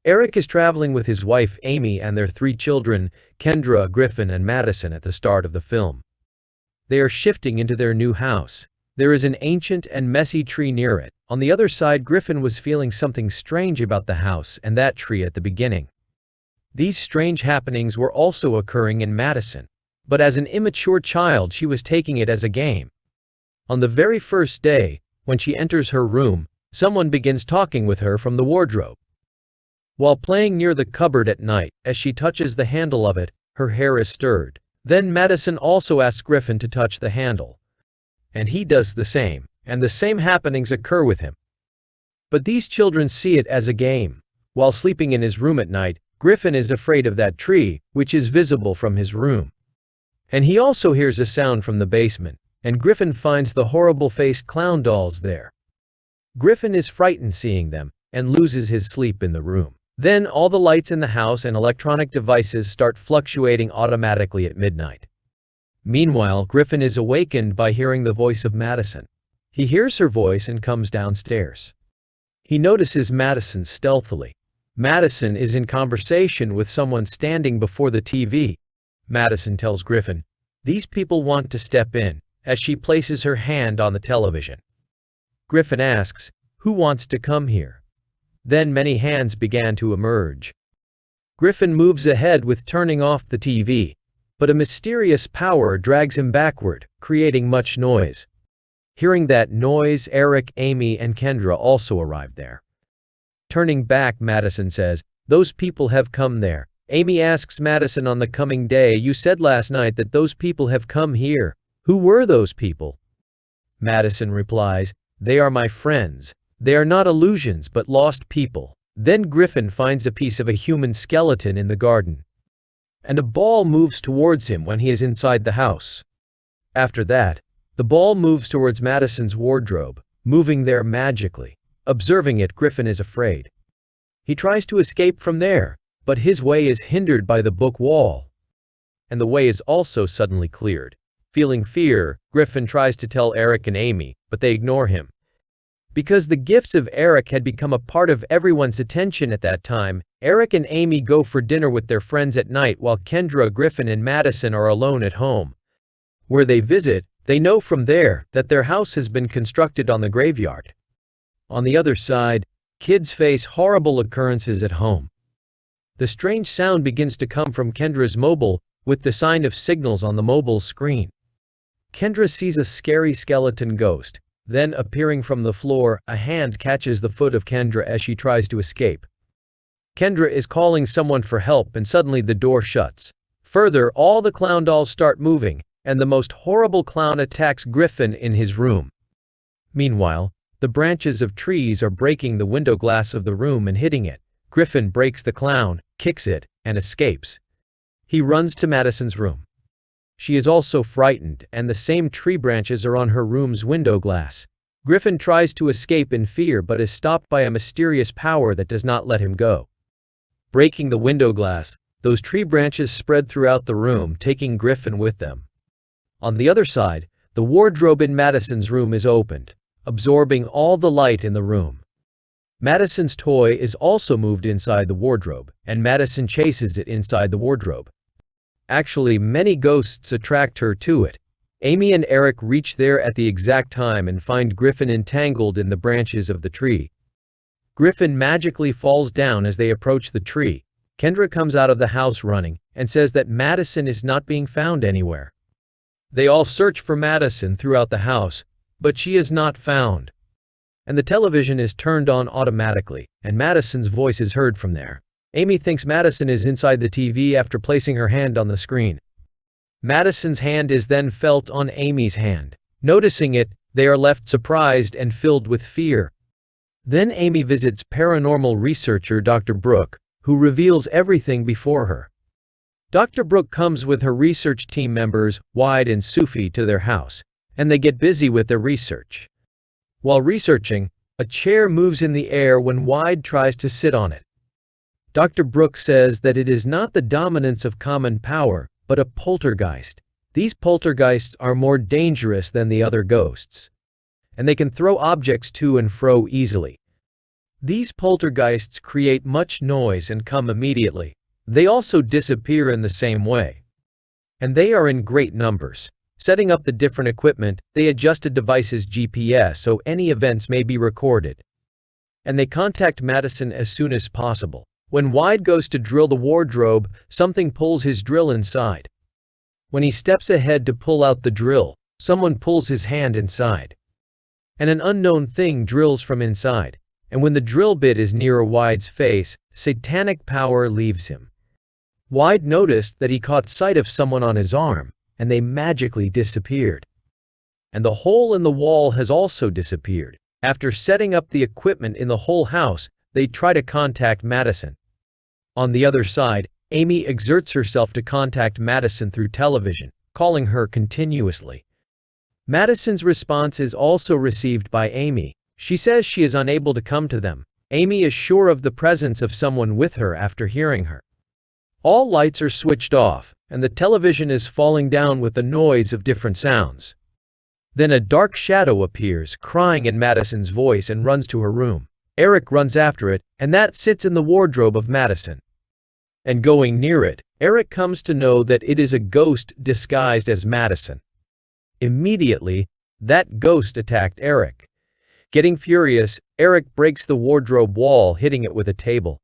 Eric is traveling with his wife Amy and their 3 children, Kendra, Griffin, and Madison at the start of the film. They are shifting into their new house. There is an ancient and messy tree near it. On the other side, Griffin was feeling something strange about the house and that tree at the beginning. These strange happenings were also occurring in Madison, but as an immature child she was taking it as a game. On the very first day, when she enters her room, someone begins talking with her from the wardrobe. While playing near the cupboard at night, as she touches the handle of it, her hair is stirred. Then Madison also asks Griffin to touch the handle. And he does the same, and the same happenings occur with him. But these children see it as a game. While sleeping in his room at night, Griffin is afraid of that tree, which is visible from his room. And he also hears a sound from the basement, and Griffin finds the horrible-faced clown dolls there. Griffin is frightened seeing them, and loses his sleep in the room. Then all the lights in the house and electronic devices start fluctuating automatically at midnight. Meanwhile, Griffin is awakened by hearing the voice of Madison. He hears her voice and comes downstairs. He notices Madison stealthily. Madison is in conversation with someone standing before the TV. Madison tells Griffin, "These people want to step in," as she places her hand on the television. Griffin asks, "Who wants to come here?" Then many hands began to emerge. Griffin moves ahead with turning off the TV, but a mysterious power drags him backward, creating much noise. Hearing that noise, Eric, Amy, and Kendra also arrive there. Turning back, Madison says, "Those people have come there." Amy asks Madison on the coming day, "You said last night that those people have come here. Who were those people?" Madison replies, "They are my friends. They are not illusions but lost people." Then Griffin finds a piece of a human skeleton in the garden, and a ball moves towards him when he is inside the house. After that, the ball moves towards Madison's wardrobe, moving there magically. Observing it, Griffin is afraid. He tries to escape from there, but his way is hindered by the book wall, and the way is also suddenly cleared. Feeling fear, Griffin tries to tell Eric and Amy, but they ignore him. Because the gifts of Eric had become a part of everyone's attention at that time, Eric and Amy go for dinner with their friends at night while Kendra, Griffin, and Madison are alone at home. Where they visit, they know from there that their house has been constructed on the graveyard. On the other side, kids face horrible occurrences at home. The strange sound begins to come from Kendra's mobile, with the sign of signals on the mobile screen. Kendra sees a scary skeleton ghost. Then, appearing from the floor, a hand catches the foot of Kendra as she tries to escape. Kendra is calling someone for help and suddenly the door shuts. Further, all the clown dolls start moving, and the most horrible clown attacks Griffin in his room. Meanwhile, the branches of trees are breaking the window glass of the room and hitting it. Griffin breaks the clown, kicks it, and escapes. He runs to Madison's room. She is also frightened, and the same tree branches are on her room's window glass. Griffin tries to escape in fear but is stopped by a mysterious power that does not let him go. Breaking the window glass, those tree branches spread throughout the room, taking Griffin with them. On the other side, the wardrobe in Madison's room is opened, absorbing all the light in the room. Madison's toy is also moved inside the wardrobe, and Madison chases it inside the wardrobe. Actually, many ghosts attract her to it. Amy and Eric reach there at the exact time and find Griffin entangled in the branches of the tree. Griffin magically falls down as they approach the tree. Kendra comes out of the house running and says that Madison is not being found anywhere. They all search for Madison throughout the house, but she is not found. And the television is turned on automatically, and Madison's voice is heard from there. Amy thinks Madison is inside the TV after placing her hand on the screen. Madison's hand is then felt on Amy's hand. Noticing it, they are left surprised and filled with fear. Then Amy visits paranormal researcher Dr. Brooke, who reveals everything before her. Dr. Brooke comes with her research team members, Wide and Sufi, to their house, and they get busy with their research. While researching, a chair moves in the air when Wide tries to sit on it. Dr. Brooke says that it is not the dominance of common power, but a poltergeist. These poltergeists are more dangerous than the other ghosts, and they can throw objects to and fro easily. These poltergeists create much noise and come immediately. They also disappear in the same way. And they are in great numbers. Setting up the different equipment, they adjust a device's GPS so any events may be recorded. And they contact Madison as soon as possible. When Wide goes to drill the wardrobe, something pulls his drill inside. When he steps ahead to pull out the drill, someone pulls his hand inside. And an unknown thing drills from inside. And when the drill bit is near Wide's face, satanic power leaves him. Wide noticed that he caught sight of someone on his arm, and they magically disappeared. And the hole in the wall has also disappeared. After setting up the equipment in the whole house, they try to contact Madison. On the other side, Amy exerts herself to contact Madison through television, calling her continuously. Madison's response is also received by Amy. She says she is unable to come to them. Amy is sure of the presence of someone with her after hearing her. All lights are switched off, and the television is falling down with the noise of different sounds. Then a dark shadow appears, crying in Madison's voice, and runs to her room. Eric runs after it, and that sits in the wardrobe of Madison. And going near it, Eric comes to know that it is a ghost disguised as Madison. Immediately, that ghost attacked Eric. Getting furious, Eric breaks the wardrobe wall, hitting it with a table.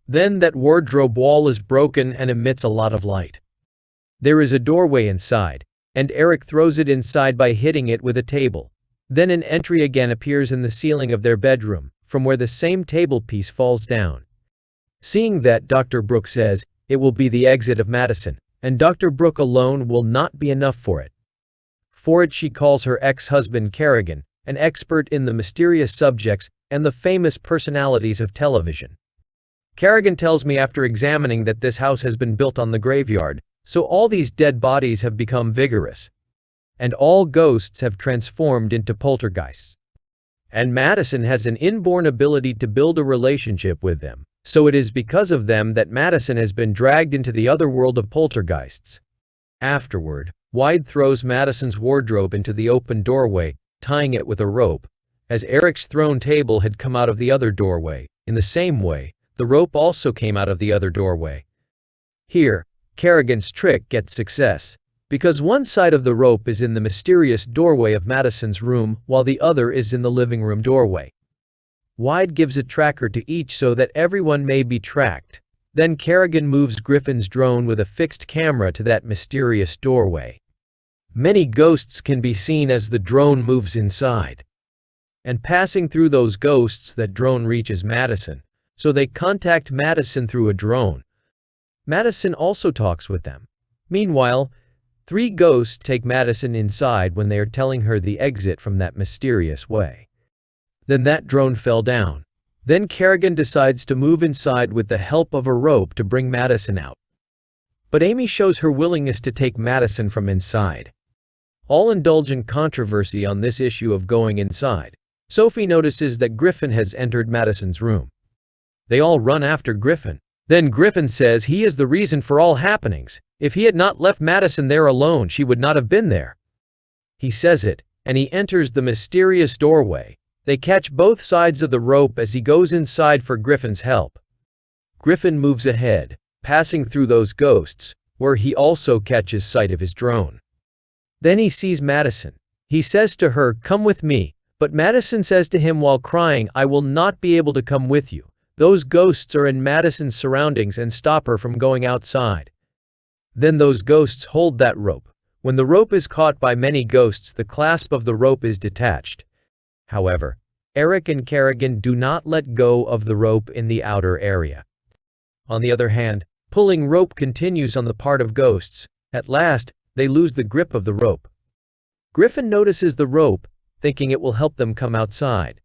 Then that wardrobe wall is broken and emits a lot of light. There is a doorway inside, and Eric throws it inside by hitting it with a table. Then an entry again appears in the ceiling of their bedroom, from where the same table piece falls down. Seeing that, Dr. Brooke says it will be the exit of Madison, and Dr. Brooke alone will not be enough for it. For it, she calls her ex-husband Kerrigan, an expert in the mysterious subjects and the famous personalities of television. Kerrigan tells me after examining that this house has been built on the graveyard, so all these dead bodies have become vigorous. And all ghosts have transformed into poltergeists. And Madison has an inborn ability to build a relationship with them, so it is because of them that Madison has been dragged into the other world of poltergeists. Afterward, Wide throws Madison's wardrobe into the open doorway, tying it with a rope, as Eric's thrown table had come out of the other doorway. In the same way, the rope also came out of the other doorway. Here, Kerrigan's trick gets success, because one side of the rope is in the mysterious doorway of Madison's room while the other is in the living room doorway. Wide gives a tracker to each so that everyone may be tracked. Then Kerrigan moves Griffin's drone with a fixed camera to that mysterious doorway. Many ghosts can be seen as the drone moves inside. And passing through those ghosts, that drone reaches Madison. So they contact Madison through a drone. Madison also talks with them. Meanwhile, 3 ghosts take Madison inside when they are telling her the exit from that mysterious way. Then that drone fell down. Then Kerrigan decides to move inside with the help of a rope to bring Madison out. But Amy shows her willingness to take Madison from inside. All indulge in controversy on this issue of going inside. Sophie notices that Griffin has entered Madison's room. They all run after Griffin. Then Griffin says he is the reason for all happenings. If he had not left Madison there alone, she would not have been there. He says it, and he enters the mysterious doorway. They catch both sides of the rope as he goes inside for Griffin's help. Griffin moves ahead, passing through those ghosts, where he also catches sight of his drone. Then he sees Madison. He says to her, "Come with me," but Madison says to him while crying, "I will not be able to come with you." Those ghosts are in Madison's surroundings and stop her from going outside. Then those ghosts hold that rope. When the rope is caught by many ghosts, the clasp of the rope is detached. However, Eric and Kerrigan do not let go of the rope in the outer area. On the other hand, pulling rope continues on the part of ghosts. At last, they lose the grip of the rope. Griffin notices the rope, thinking it will help them come outside.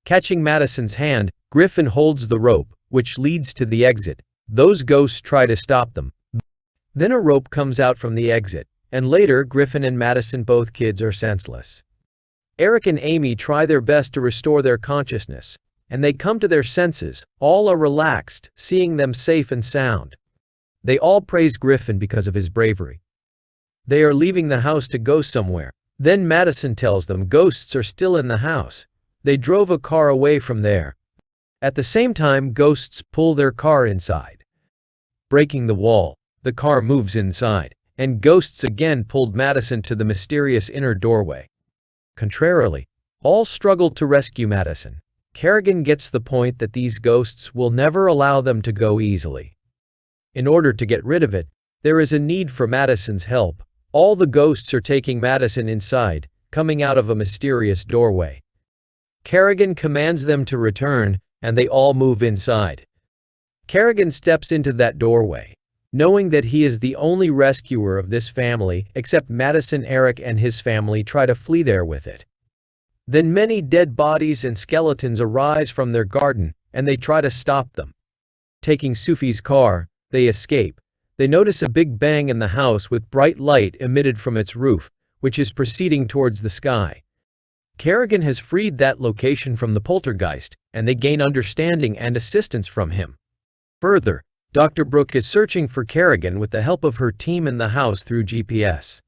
Catching Madison's hand, Griffin holds the rope, which leads to the exit. Those ghosts try to stop them. Then a rope comes out from the exit, and later Griffin and Madison, both kids, are senseless. Eric and Amy try their best to restore their consciousness, and they come to their senses. All are relaxed, seeing them safe and sound. They all praise Griffin because of his bravery. They are leaving the house to go somewhere. Then Madison tells them ghosts are still in the house. They drove a car away from there. At the same time, ghosts pull their car inside. Breaking the wall, the car moves inside, and ghosts again pulled Madison to the mysterious inner doorway. Contrarily, all struggle to rescue Madison. Kerrigan gets the point that these ghosts will never allow them to go easily. In order to get rid of it, there is a need for Madison's help. All the ghosts are taking Madison inside, coming out of a mysterious doorway. Kerrigan commands them to return, and they all move inside. Kerrigan steps into that doorway, knowing that he is the only rescuer of this family, except Madison. Eric and his family try to flee there with it. Then many dead bodies and skeletons arise from their garden, and they try to stop them. Taking Sophie's car, they escape. They notice a big bang in the house with bright light emitted from its roof, which is proceeding towards the sky. Kerrigan has freed that location from the poltergeist, and they gain understanding and assistance from him. Further, Dr. Brooke is searching for Kerrigan with the help of her team in the house through GPS.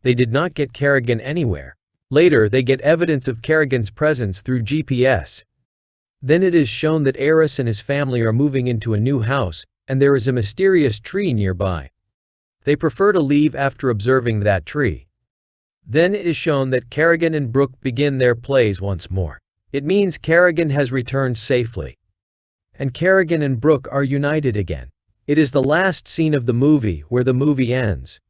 They did not get Kerrigan anywhere. Later, they get evidence of Kerrigan's presence through GPS. Then it is shown that Eris and his family are moving into a new house, and there is a mysterious tree nearby. They prefer to leave after observing that tree. Then it is shown that Kerrigan and Brooke begin their plays once more. It means Kerrigan has returned safely. And Kerrigan and Brooke are united again. It is the last scene of the movie where the movie ends.